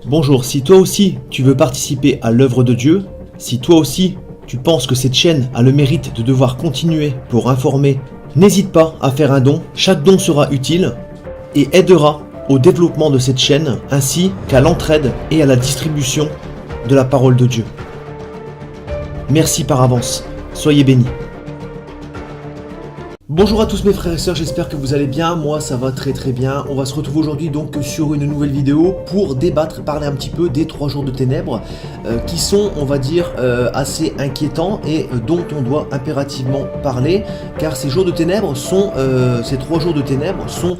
Bonjour, si toi aussi tu veux participer à l'œuvre de Dieu, si toi aussi tu penses que cette chaîne a le mérite de devoir continuer pour informer, n'hésite pas à faire un don, chaque don sera utile et aidera au développement de cette chaîne ainsi qu'à l'entraide et à la distribution de la parole de Dieu. Merci par avance, soyez bénis. Bonjour à tous mes frères et sœurs, j'espère que vous allez bien, moi ça va très bien. On va se retrouver aujourd'hui donc sur une nouvelle vidéo pour débattre, parler un petit peu des 3 jours de ténèbres qui sont, on va dire, assez inquiétants et dont on doit impérativement parler, car ces jours de ténèbres sont, ces 3 jours de ténèbres sont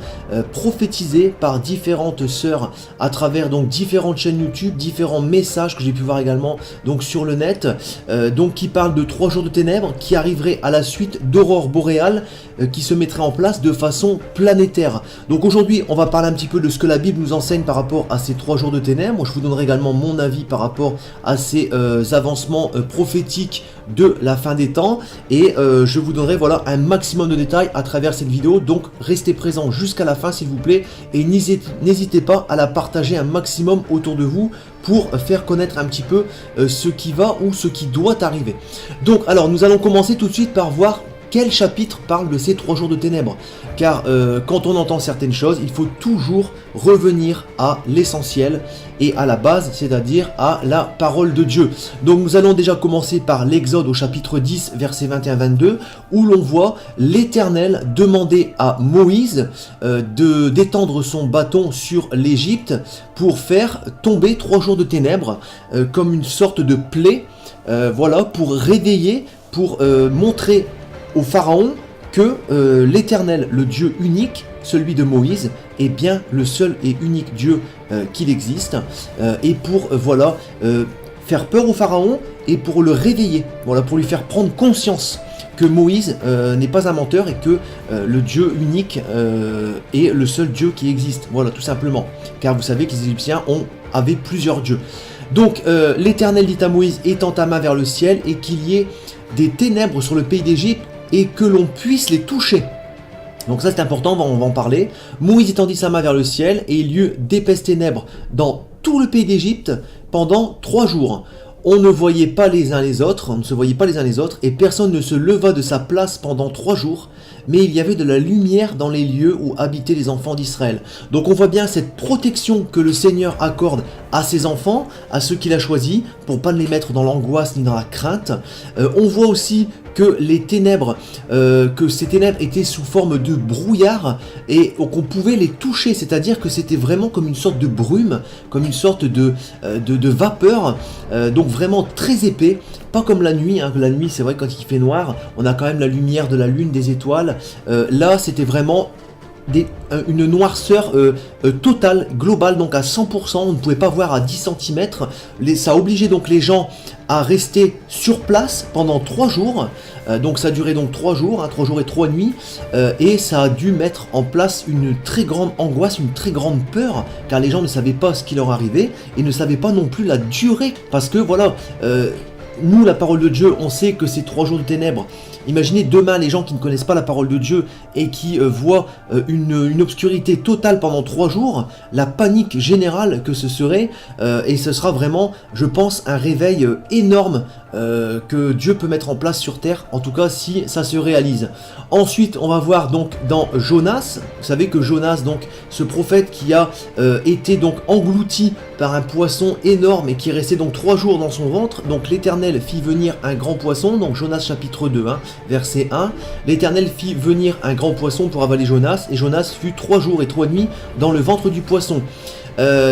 prophétisés par différentes sœurs à travers donc différentes chaînes YouTube, différents messages que j'ai pu voir également donc sur le net, donc qui parlent de 3 jours de ténèbres qui arriveraient à la suite d'aurores boréales qui se mettrait en place de façon planétaire. Donc aujourd'hui on va parler un petit peu de ce que la Bible nous enseigne par rapport à ces 3 jours de ténèbres. Je vous donnerai également mon avis par rapport à ces avancements prophétiques de la fin des temps et je vous donnerai voilà un maximum de détails à travers cette vidéo, donc restez présents jusqu'à la fin s'il vous plaît et n'hésitez pas à la partager un maximum autour de vous pour faire connaître un petit peu ce qui va ou ce qui doit arriver. Donc alors nous allons commencer tout de suite par voir quel chapitre parle de ces 3 jours de ténèbres, car quand on entend certaines choses, il faut toujours revenir à l'essentiel et à la base, c'est-à-dire à la parole de Dieu. Donc nous allons déjà commencer par l'Exode au chapitre 10, versets 21-22, où l'on voit l'Éternel demander à Moïse d'étendre son bâton sur l'Égypte pour faire tomber 3 jours de ténèbres, comme une sorte de plaie, voilà, pour réveiller, pour montrer au Pharaon que l'Éternel, le Dieu unique, celui de Moïse, est bien le seul et unique Dieu qu'il existe, et pour voilà faire peur au Pharaon et pour le réveiller, voilà, pour lui faire prendre conscience que Moïse n'est pas un menteur et que le Dieu unique est le seul Dieu qui existe, voilà, tout simplement, car vous savez que les Égyptiens avaient plusieurs dieux. Donc l'Éternel dit à Moïse: étends ta main vers le ciel et qu'il y ait des ténèbres sur le pays d'Égypte et que l'on puisse les toucher. Donc ça c'est important, on va en parler. Moïse étendit sa main vers le ciel et il y eut d'épaisses ténèbres dans tout le pays d'Égypte pendant 3 jours. On ne voyait pas les uns les autres, on ne se voyait pas les uns les autres, et personne ne se leva de sa place pendant 3 jours, mais il y avait de la lumière dans les lieux où habitaient les enfants d'Israël. Donc on voit bien cette protection que le Seigneur accorde à ses enfants, à ceux qu'il a choisis, pour pas les mettre dans l'angoisse ni dans la crainte. On voit aussi que les ténèbres, que ces ténèbres étaient sous forme de brouillard et qu'on pouvait les toucher, c'est-à-dire que c'était vraiment comme une sorte de brume, comme une sorte de vapeur, donc vraiment très épais, pas comme la nuit, hein. La nuit c'est vrai quand il fait noir, on a quand même la lumière de la lune, des étoiles, là c'était vraiment une noirceur totale, globale, donc à 100%, on ne pouvait pas voir à 10 cm, ça a obligé donc les gens à rester sur place pendant 3 jours, donc ça a duré donc 3 jours, hein, 3 jours et 3 nuits, et ça a dû mettre en place une très grande angoisse, une très grande peur, car les gens ne savaient pas ce qui leur arrivait, et ne savaient pas non plus la durée, parce que voilà, nous la parole de Dieu, on sait que ces 3 jours de ténèbres, imaginez demain les gens qui ne connaissent pas la parole de Dieu et qui voient une obscurité totale pendant 3 jours, la panique générale que ce serait, et ce sera vraiment, je pense, un réveil énorme que Dieu peut mettre en place sur terre, en tout cas si ça se réalise. Ensuite on va voir donc dans Jonas, vous savez que Jonas, donc ce prophète qui a été donc englouti par un poisson énorme et qui est resté donc 3 jours dans son ventre, donc l'Éternel fit venir un grand poisson, donc Jonas chapitre 2, hein, verset 1, l'Éternel fit venir un grand poisson pour avaler Jonas, et Jonas fut 3 jours et 3 nuits dans le ventre du poisson.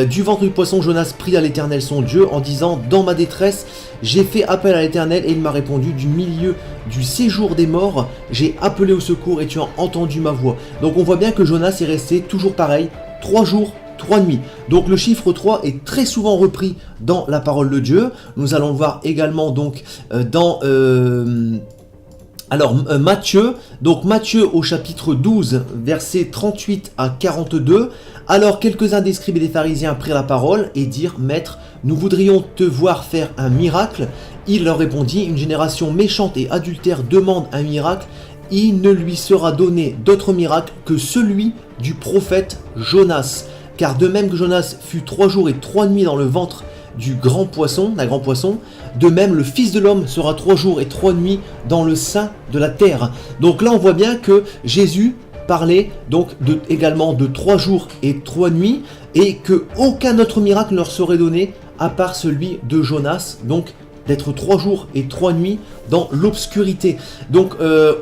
Du ventre du poisson, Jonas prie à l'Éternel son Dieu en disant: dans ma détresse, j'ai fait appel à l'Éternel et il m'a répondu. Du milieu du séjour des morts, j'ai appelé au secours et tu as entendu ma voix. Donc on voit bien que Jonas est resté toujours pareil, 3 jours, 3 nuits. Donc le chiffre 3 est très souvent repris dans la parole de Dieu. Nous allons le voir également donc dans Matthieu, donc Matthieu au chapitre 12, versets 38 à 42. Alors quelques-uns des scribes et des pharisiens prirent la parole et dirent: Maître, nous voudrions te voir faire un miracle. Il leur répondit: Une génération méchante et adultère demande un miracle. Il ne lui sera donné d'autre miracle que celui du prophète Jonas. car de même que Jonas fut 3 jours et 3 nuits dans le ventre du grand poisson, d'un grand poisson, de même le Fils de l'homme sera 3 jours et 3 nuits dans le sein de la terre. Donc là on voit bien que Jésus parlait donc également de 3 jours et 3 nuits, et que aucun autre miracle ne leur serait donné à part celui de Jonas, donc d'être 3 jours et 3 nuits dans l'obscurité. Donc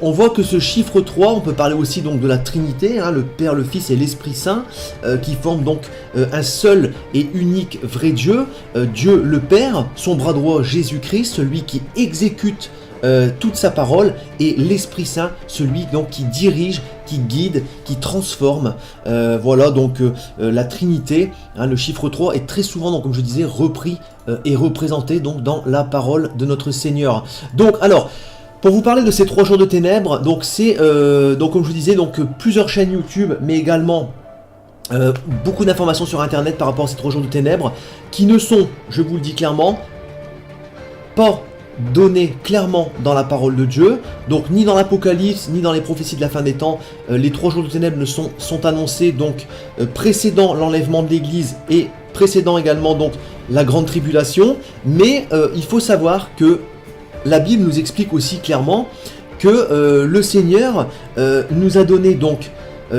on voit que ce chiffre 3, on peut parler aussi donc de la Trinité, hein, le Père, le Fils et l'Esprit Saint, qui forment donc un seul et unique vrai Dieu, Dieu le Père, son bras droit Jésus-Christ, celui qui exécute toute sa parole, et l'Esprit Saint, celui donc qui dirige, qui guide, qui transforme. Voilà donc la Trinité, hein, le chiffre 3 est très souvent, donc, comme je disais, repris et représenté donc dans la parole de notre Seigneur. Donc alors, pour vous parler de ces 3 jours de ténèbres, donc c'est donc comme je vous disais, donc plusieurs chaînes YouTube, mais également beaucoup d'informations sur internet par rapport à ces 3 jours de ténèbres, qui ne sont, je vous le dis clairement, pas donné clairement dans la parole de Dieu, donc ni dans l'Apocalypse, ni dans les prophéties de la fin des temps. Les 3 jours de ténèbres sont annoncés donc précédant l'enlèvement de l'Église et précédant également donc la grande tribulation, mais il faut savoir que la Bible nous explique aussi clairement que le Seigneur nous a donné donc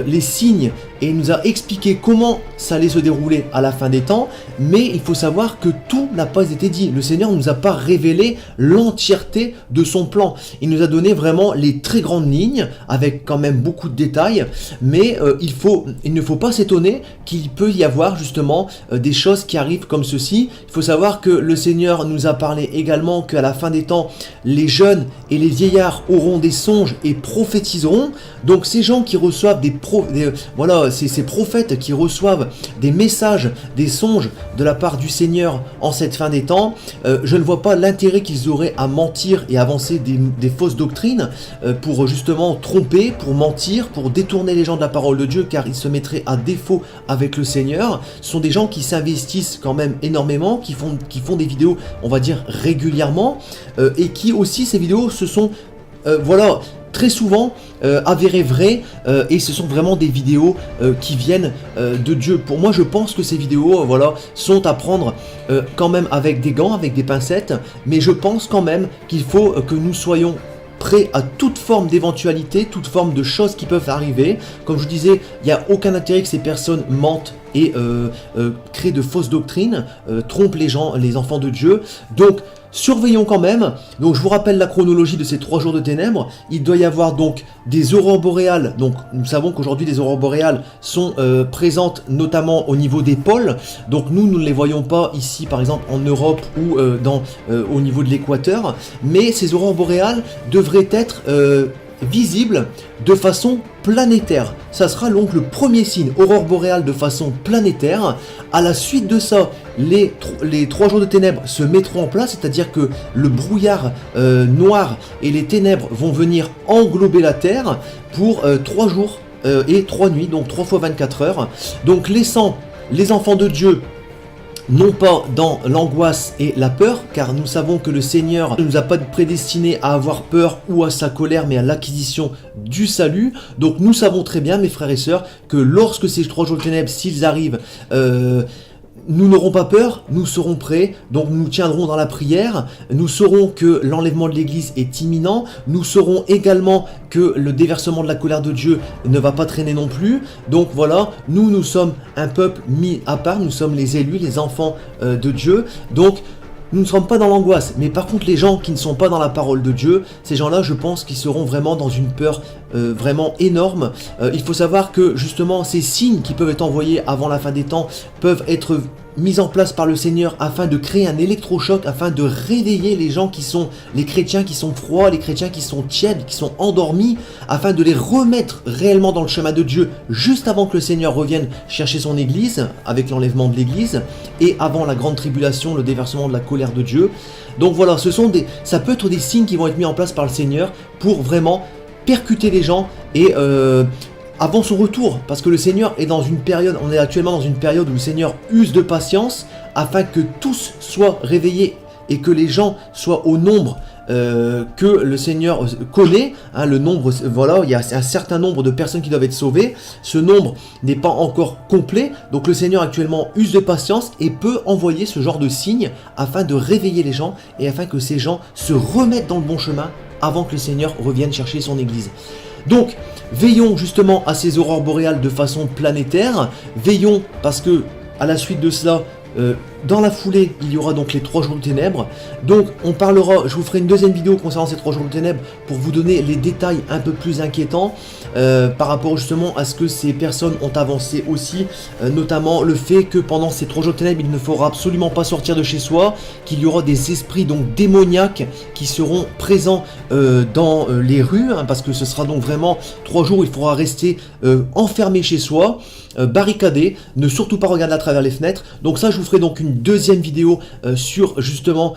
les signes et nous a expliqué comment ça allait se dérouler à la fin des temps, mais il faut savoir que tout n'a pas été dit. Le Seigneur ne nous a pas révélé l'entièreté de son plan. Il nous a donné vraiment les très grandes lignes, avec quand même beaucoup de détails, mais il ne faut pas s'étonner qu'il peut y avoir justement des choses qui arrivent comme ceci. Il faut savoir que le Seigneur nous a parlé également qu'à la fin des temps, les jeunes et les vieillards auront des songes et prophétiseront. Donc ces gens qui reçoivent ces prophètes qui reçoivent des messages, des songes de la part du Seigneur en cette fin des temps, je ne vois pas l'intérêt qu'ils auraient à mentir et avancer des fausses doctrines pour justement tromper, pour mentir, pour détourner les gens de la parole de Dieu, car ils se mettraient à défaut avec le Seigneur. Ce sont des gens qui s'investissent quand même énormément, qui font des vidéos, on va dire, régulièrement, et qui aussi, ces vidéos, se sont, très souvent avérées vraies, et ce sont vraiment des vidéos qui viennent de Dieu. Pour moi, je pense que ces vidéos sont à prendre quand même avec des gants, avec des pincettes, mais je pense quand même qu'il faut que nous soyons prêts à toute forme d'éventualité, toute forme de choses qui peuvent arriver. Comme je vous disais, il n'y a aucun intérêt que ces personnes mentent et créent de fausses doctrines, trompent les gens, les enfants de Dieu. Donc surveillons quand même. Donc je vous rappelle la chronologie de ces 3 jours de ténèbres. Il doit y avoir donc des aurores boréales. Donc nous savons qu'aujourd'hui les aurores boréales sont présentes notamment au niveau des pôles. Donc nous ne les voyons pas ici par exemple en Europe ou au niveau de l'équateur. Mais ces aurores boréales devraient être visibles de façon planétaire. Ça sera donc le premier signe, aurore boréale de façon planétaire. À la suite de ça, les 3 jours de ténèbres se mettront en place, c'est-à-dire que le brouillard noir et les ténèbres vont venir englober la Terre pour 3 jours et 3 nuits, donc 3 fois 24 heures. Donc laissant les enfants de Dieu non pas dans l'angoisse et la peur, car nous savons que le Seigneur ne nous a pas prédestinés à avoir peur ou à sa colère, mais à l'acquisition du salut. Donc nous savons très bien, mes frères et sœurs, que lorsque ces 3 jours de ténèbres, s'ils arrivent, nous n'aurons pas peur, nous serons prêts, donc nous tiendrons dans la prière, nous saurons que l'enlèvement de l'Église est imminent, nous saurons également que le déversement de la colère de Dieu ne va pas traîner non plus. Donc voilà, nous sommes un peuple mis à part, nous sommes les élus, les enfants de Dieu, donc nous ne sommes pas dans l'angoisse. Mais par contre les gens qui ne sont pas dans la parole de Dieu, ces gens-là je pense qu'ils seront vraiment dans une peur vraiment énorme. Il faut savoir que justement ces signes qui peuvent être envoyés avant la fin des temps peuvent être mis en place par le Seigneur afin de créer un électrochoc, afin de réveiller les gens qui sont, les chrétiens qui sont froids, les chrétiens qui sont tièdes, qui sont endormis, afin de les remettre réellement dans le chemin de Dieu juste avant que le Seigneur revienne chercher son Église, avec l'enlèvement de l'Église, et avant la grande tribulation, le déversement de la colère de Dieu. Donc voilà, ça peut être des signes qui vont être mis en place par le Seigneur pour vraiment percuter les gens et avant son retour, parce que le Seigneur est dans une période, on est actuellement dans une période où le Seigneur use de patience afin que tous soient réveillés et que les gens soient au nombre que le Seigneur connaît, hein, le nombre, voilà, il y a un certain nombre de personnes qui doivent être sauvées, ce nombre n'est pas encore complet, donc le Seigneur actuellement use de patience et peut envoyer ce genre de signes afin de réveiller les gens et afin que ces gens se remettent dans le bon chemin avant que le Seigneur revienne chercher son Église. Donc, veillons justement à ces aurores boréales de façon planétaire, veillons parce que à la suite de cela, dans la foulée, il y aura donc les 3 jours de ténèbres. Donc on parlera, je vous ferai une deuxième vidéo concernant ces 3 jours de ténèbres pour vous donner les détails un peu plus inquiétants par rapport justement à ce que ces personnes ont avancé aussi, notamment le fait que pendant ces 3 jours de ténèbres, il ne faudra absolument pas sortir de chez soi, qu'il y aura des esprits donc démoniaques qui seront présents dans les rues, hein, parce que ce sera donc vraiment 3 jours où il faudra rester enfermé chez soi, barricadé, ne surtout pas regarder à travers les fenêtres. Donc ça, je vous ferai donc une deuxième vidéo sur justement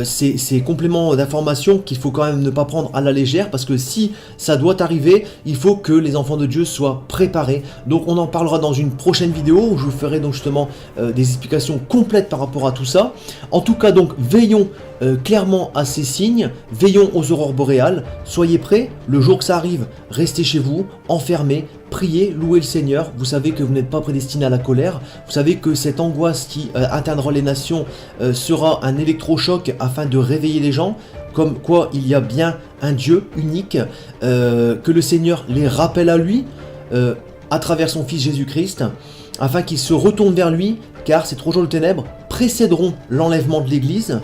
ces compléments d'information qu'il faut quand même ne pas prendre à la légère, parce que si ça doit arriver, il faut que les enfants de Dieu soient préparés. Donc on en parlera dans une prochaine vidéo où je vous ferai donc justement des explications complètes par rapport à tout ça. En tout cas donc veillons clairement à ces signes, veillons aux aurores boréales, soyez prêts, le jour que ça arrive, restez chez vous, enfermés, priez, louez le Seigneur, vous savez que vous n'êtes pas prédestiné à la colère, vous savez que cette angoisse qui atteindra les nations sera un électrochoc afin de réveiller les gens, comme quoi il y a bien un Dieu unique, que le Seigneur les rappelle à lui, à travers son Fils Jésus-Christ, afin qu'ils se retournent vers lui, car ces 3 jours de ténèbres précéderont l'enlèvement de l'Église,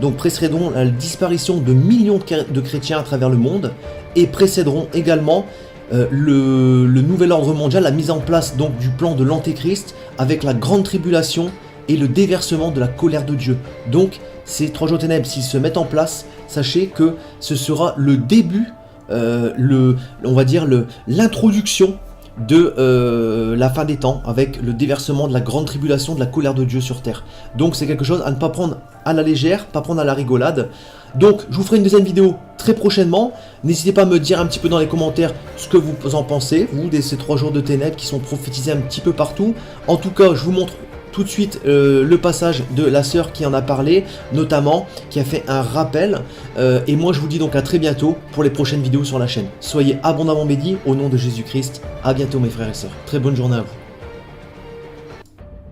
donc précéderont la disparition de millions de chrétiens à travers le monde, et précéderont également le nouvel ordre mondial, la mise en place donc du plan de l'Antéchrist avec la grande tribulation et le déversement de la colère de Dieu. Donc ces 3 jours de ténèbres, s'ils se mettent en place, sachez que ce sera le début, on va dire l'introduction de la fin des temps, avec le déversement de la grande tribulation, de la colère de Dieu sur terre. Donc c'est quelque chose à ne pas prendre à la légère, pas prendre à la rigolade. Donc je vous ferai une deuxième vidéo très prochainement. N'hésitez pas à me dire un petit peu dans les commentaires ce que vous en pensez, vous, de ces 3 jours de ténèbres qui sont prophétisés un petit peu partout. En tout cas, je vous montre tout de suite le passage de la sœur qui en a parlé, notamment, qui a fait un rappel. Et moi je vous dis donc à très bientôt pour les prochaines vidéos sur la chaîne. Soyez abondamment bénis au nom de Jésus-Christ. À bientôt mes frères et sœurs. Très bonne journée à vous.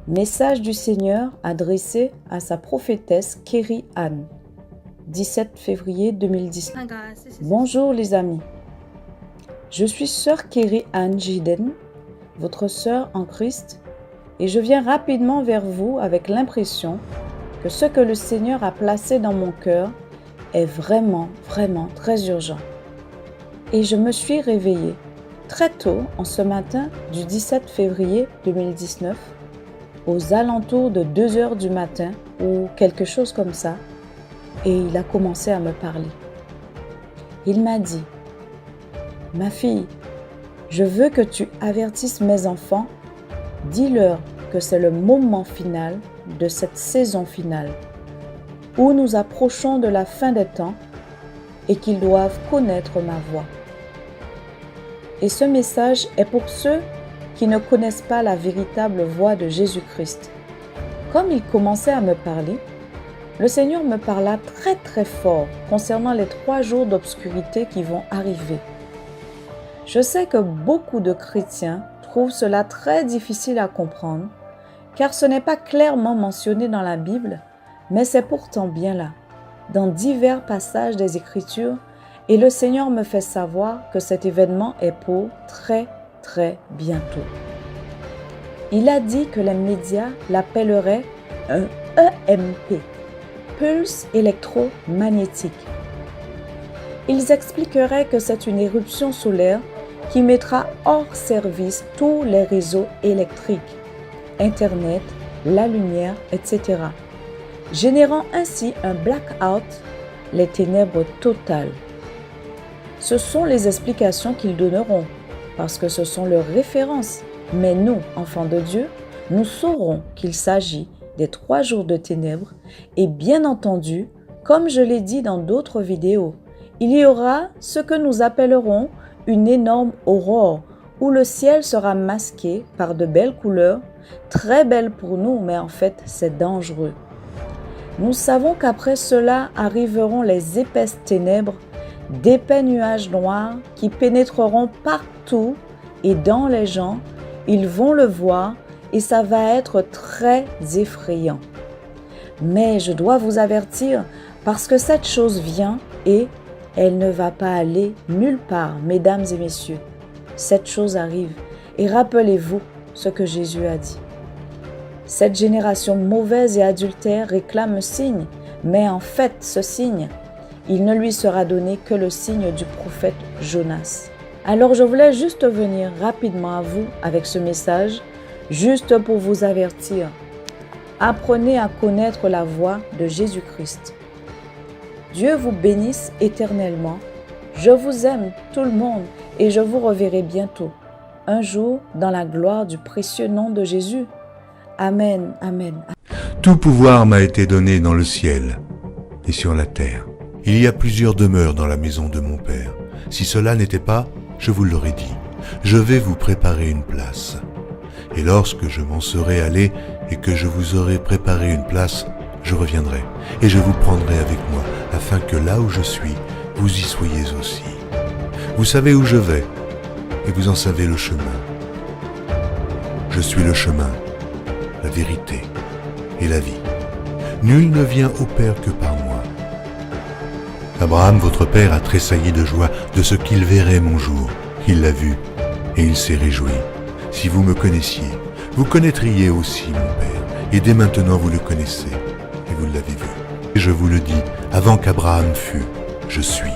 Message du Seigneur adressé à sa prophétesse Kerry Ann, 17 février 2019. Bonjour les amis. Je suis sœur Kerry Ann Jiden, votre sœur en Christ, et je viens rapidement vers vous avec l'impression que ce que le Seigneur a placé dans mon cœur est vraiment très urgent. Et je me suis réveillée très tôt en ce matin du 17 février 2019, aux alentours de 2 heures du matin ou quelque chose comme ça, et il a commencé à me parler. Il m'a dit: « Ma fille, je veux que tu avertisses mes enfants, dis-leur que c'est le moment final de cette saison finale, où nous approchons de la fin des temps et qu'ils doivent connaître ma voix. » Et ce message est pour ceux qui ne connaissent pas la véritable voix de Jésus-Christ. Comme il commençait à me parler, le Seigneur me parla très fort concernant les 3 jours d'obscurité qui vont arriver. Je sais que beaucoup de chrétiens trouvent cela très difficile à comprendre, car ce n'est pas clairement mentionné dans la Bible, mais c'est pourtant bien là, dans divers passages des Écritures, et le Seigneur me fait savoir que cet événement est pour très bientôt. Il a dit que les médias l'appelleraient un EMP, pulse électromagnétique. Ils expliqueraient que c'est une éruption solaire qui mettra hors service tous les réseaux électriques, Internet, la lumière, etc., générant ainsi un blackout, les ténèbres totales. Ce sont les explications qu'ils donneront, parce que ce sont leurs références. Mais nous, enfants de Dieu, nous saurons qu'il s'agit des 3 jours de ténèbres et bien entendu, comme je l'ai dit dans d'autres vidéos, il y aura ce que nous appellerons une énorme aurore où le ciel sera masqué par de belles couleurs, très belles pour nous, mais en fait c'est dangereux. Nous savons qu'après cela arriveront les épaisses ténèbres, d'épais nuages noirs qui pénétreront partout et dans les gens, ils vont le voir et ça va être très effrayant. Mais je dois vous avertir parce que cette chose vient et elle ne va pas aller nulle part, mesdames et messieurs. Cette chose arrive et rappelez-vous ce que Jésus a dit. Cette génération mauvaise et adultère réclame un signe, mais en fait, ce signe, il ne lui sera donné que le signe du prophète Jonas. Alors je voulais juste venir rapidement à vous avec ce message, juste pour vous avertir. Apprenez à connaître la voix de Jésus-Christ. Dieu vous bénisse éternellement. Je vous aime tout le monde et je vous reverrai bientôt, un jour dans la gloire du précieux nom de Jésus. Amen, amen. Tout pouvoir m'a été donné dans le ciel et sur la terre. Il y a plusieurs demeures dans la maison de mon Père. Si cela n'était pas, je vous l'aurais dit. Je vais vous préparer une place. Et lorsque je m'en serai allé et que je vous aurai préparé une place, je reviendrai et je vous prendrai avec moi, afin que là où je suis, vous y soyez aussi. Vous savez où je vais et vous en savez le chemin. Je suis le chemin, la vérité et la vie. Nul ne vient au Père que par moi. Abraham, votre père, a tressailli de joie de ce qu'il verrait mon jour. Il l'a vu et il s'est réjoui. Si vous me connaissiez, vous connaîtriez aussi mon Père, et dès maintenant vous le connaissez, et vous l'avez vu. Et je vous le dis, avant qu'Abraham fût, je suis.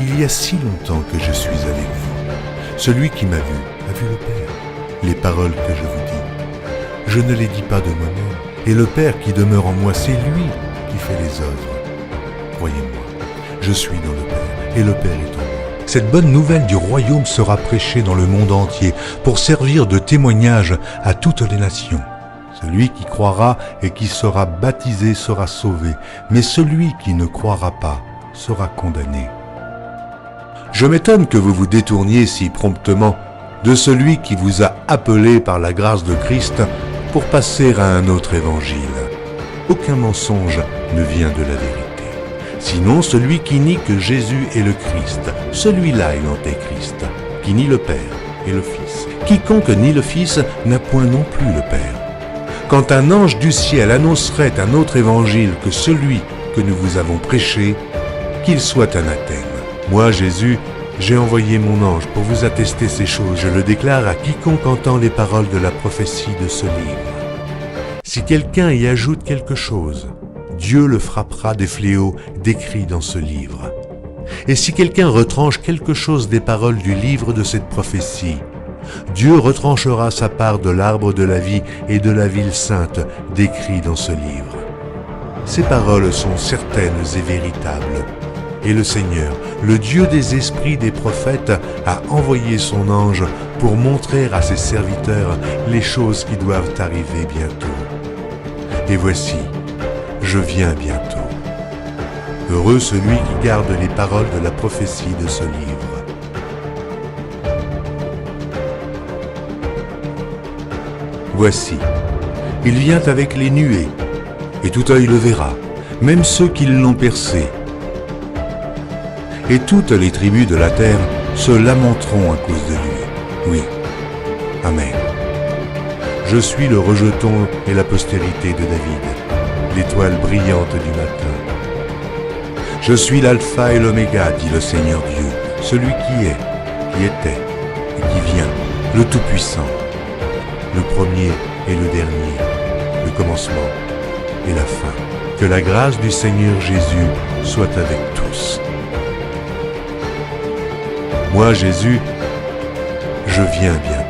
Il y a si longtemps que je suis avec vous. Celui qui m'a vu a vu le Père. Les paroles que je vous dis, je ne les dis pas de moi-même, et le Père qui demeure en moi, c'est lui qui fait les œuvres. Croyez-moi, je suis dans le Père, et le Père est en moi. Cette bonne nouvelle du royaume sera prêchée dans le monde entier pour servir de témoignage à toutes les nations. Celui qui croira et qui sera baptisé sera sauvé, mais celui qui ne croira pas sera condamné. Je m'étonne que vous vous détourniez si promptement de celui qui vous a appelé par la grâce de Christ pour passer à un autre évangile. Aucun mensonge ne vient de la vérité. Sinon celui qui nie que Jésus est le Christ, celui-là est l'antéchrist, qui nie le Père et le Fils. Quiconque nie le Fils n'a point non plus le Père. Quand un ange du ciel annoncerait un autre évangile que celui que nous vous avons prêché, qu'il soit anathème. Moi, Jésus, j'ai envoyé mon ange pour vous attester ces choses. Je le déclare à quiconque entend les paroles de la prophétie de ce livre. Si quelqu'un y ajoute quelque chose, Dieu le frappera des fléaux décrits dans ce livre. Et si quelqu'un retranche quelque chose des paroles du livre de cette prophétie, Dieu retranchera sa part de l'arbre de la vie et de la ville sainte décrits dans ce livre. Ces paroles sont certaines et véritables. Et le Seigneur, le Dieu des esprits des prophètes, a envoyé son ange pour montrer à ses serviteurs les choses qui doivent arriver bientôt. Et voici, je viens bientôt. Heureux celui qui garde les paroles de la prophétie de ce livre. Voici, il vient avec les nuées, et tout œil le verra, même ceux qui l'ont percé. Et toutes les tribus de la terre se lamenteront à cause de lui. Oui. Amen. Je suis le rejeton et la postérité de David, l'étoile brillante du matin. Je suis l'alpha et l'oméga, dit le Seigneur Dieu, celui qui est, qui était et qui vient, le Tout-Puissant, le premier et le dernier, le commencement et la fin. Que la grâce du Seigneur Jésus soit avec tous. Moi, Jésus, je viens bientôt.